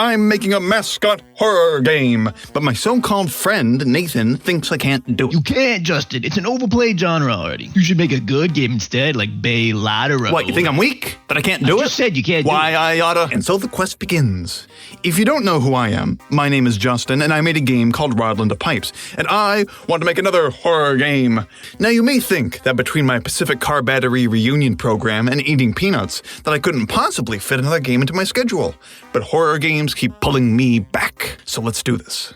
I'm making a Mascot horror game, but my so-called friend, Nathan, thinks I can't do it. You can't, Justin. It's an overplayed genre already. You should make a good game instead, like Bay Latero. What, you think I'm weak? That I can't do it? I just said you can't Why, I oughta. And so the quest begins. If you don't know who I am, my name is Justin, and I made a game called Rodland to Pipes, and I want to make another horror game. Now, you may think that between my Pacific Car Battery reunion program and eating peanuts, that I couldn't possibly fit another game into my schedule. But horror games keep pulling me back, so let's do this.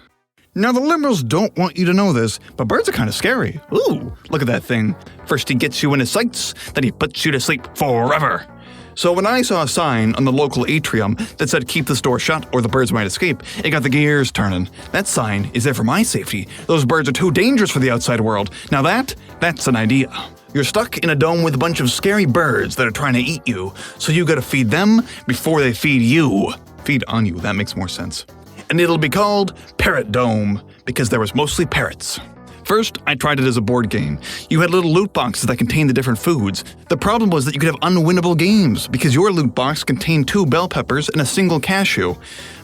Now, the liberals don't want you to know this, but birds are kind of scary. Ooh, look at that thing. First he gets you in his sights, then he puts you to sleep forever. So when I saw a sign on the local atrium that said keep this door shut or the birds might escape, it got the gears turning. That sign is there for my safety. Those birds are too dangerous for the outside world. Now that's an idea. You're stuck in a dome with a bunch of scary birds that are trying to eat you, so you gotta feed them before they feed you. Feed on you, that makes more sense. And it'll be called Parrot Dome, because there was mostly parrots. First, I tried it as a board game. You had little loot boxes that contained the different foods. The problem was that you could have unwinnable games, because your loot box contained 2 bell peppers and a single cashew.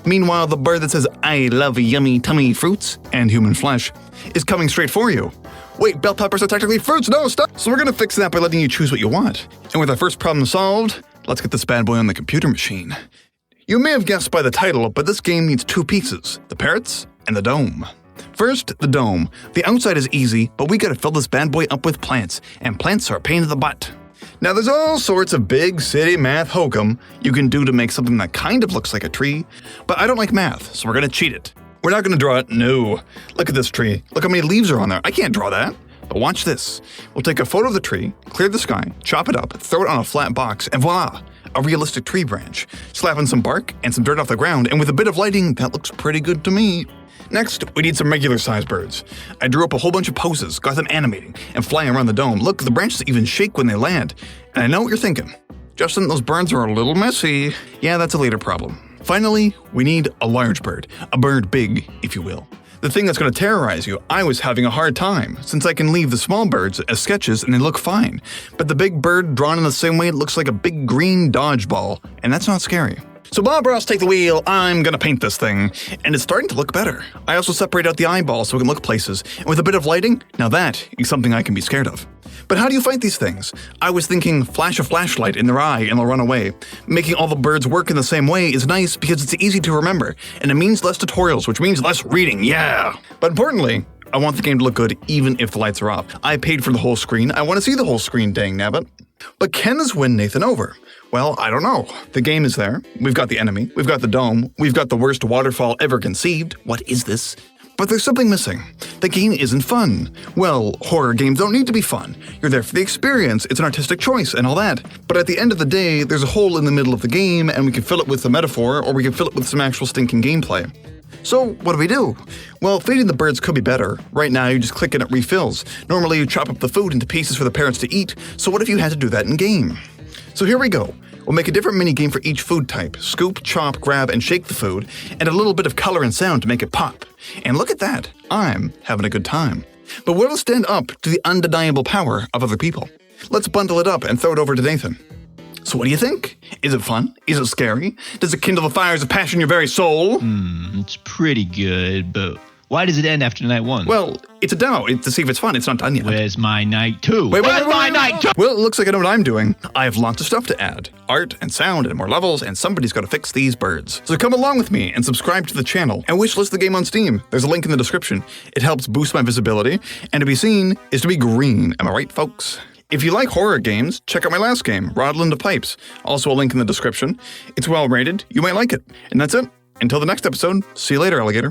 Meanwhile, the bird that says, I love yummy tummy fruits and human flesh, is coming straight for you. Wait, bell peppers are technically fruits? No, stop! So we're gonna fix that by letting you choose what you want. And with our first problem solved, let's get this bad boy on the computer machine. You may have guessed by the title, but this game needs 2 pieces, the parrots and the dome. First, the dome. The outside is easy, but we gotta fill this bad boy up with plants, and plants are a pain in the butt. Now there's all sorts of big city math hokum you can do to make something that kind of looks like a tree, but I don't like math, so we're gonna cheat it. We're not gonna draw it, no. Look at this tree. Look how many leaves are on there. I can't draw that. But watch this. We'll take a photo of the tree, clear the sky, chop it up, throw it on a flat box, and voila! A realistic tree branch. Slap on some bark and some dirt off the ground, and with a bit of lighting, that looks pretty good to me. Next, we need some regular-sized birds. I drew up a whole bunch of poses, got them animating, and flying around the dome. Look, the branches even shake when they land. And I know what you're thinking. Justin, those birds are a little messy. Yeah, that's a later problem. Finally, we need a large bird. A bird big, if you will. The thing that's going to terrorize you, I was having a hard time, since I can leave the small birds as sketches and they look fine. But the big bird drawn in the same way, it looks like a big green dodgeball, and that's not scary. So Bob Ross, take the wheel, I'm gonna paint this thing. And it's starting to look better. I also separate out the eyeballs so we can look places. And with a bit of lighting, now that is something I can be scared of. But how do you fight these things? I was thinking flash a flashlight in their eye and they'll run away. Making all the birds work in the same way is nice because it's easy to remember. And it means less tutorials, which means less reading, yeah! But importantly, I want the game to look good even if the lights are off. I paid for the whole screen, I want to see the whole screen, dang nabbit. But can this win Nathan over? Well, I don't know. The game is there. We've got the enemy. We've got the dome. We've got the worst waterfall ever conceived. What is this? But there's something missing. The game isn't fun. Well, horror games don't need to be fun. You're there for the experience. It's an artistic choice and all that. But at the end of the day, there's a hole in the middle of the game and we can fill it with a metaphor or we can fill it with some actual stinking gameplay. So, what do? Well, feeding the birds could be better. Right now, you just click and it refills. Normally, you chop up the food into pieces for the parrots to eat, so what if you had to do that in-game? So here we go. We'll make a different mini-game for each food type. Scoop, chop, grab, and shake the food, and a little bit of color and sound to make it pop. And look at that, I'm having a good time. But will it stand up to the undeniable power of other people? Let's bundle it up and throw it over to Nathan. So what do you think? Is it fun? Is it scary? Does it kindle the fires of passion in your very soul? It's pretty good, but why does it end after night 1? Well, it's a demo. It's to see if it's fun. It's not done yet. Where's my night 2? Where's my night 2? Well, it looks like I know what I'm doing. I have lots of stuff to add. Art and sound and more levels, and somebody's got to fix these birds. So come along with me and subscribe to the channel and wishlist the game on Steam. There's a link in the description. It helps boost my visibility, and to be seen is to be green. Am I right, folks? If you like horror games, check out my last game, Rodland to Pipes. Also a link in the description. It's well rated. You might like it. And that's it. Until the next episode, see you later, alligator.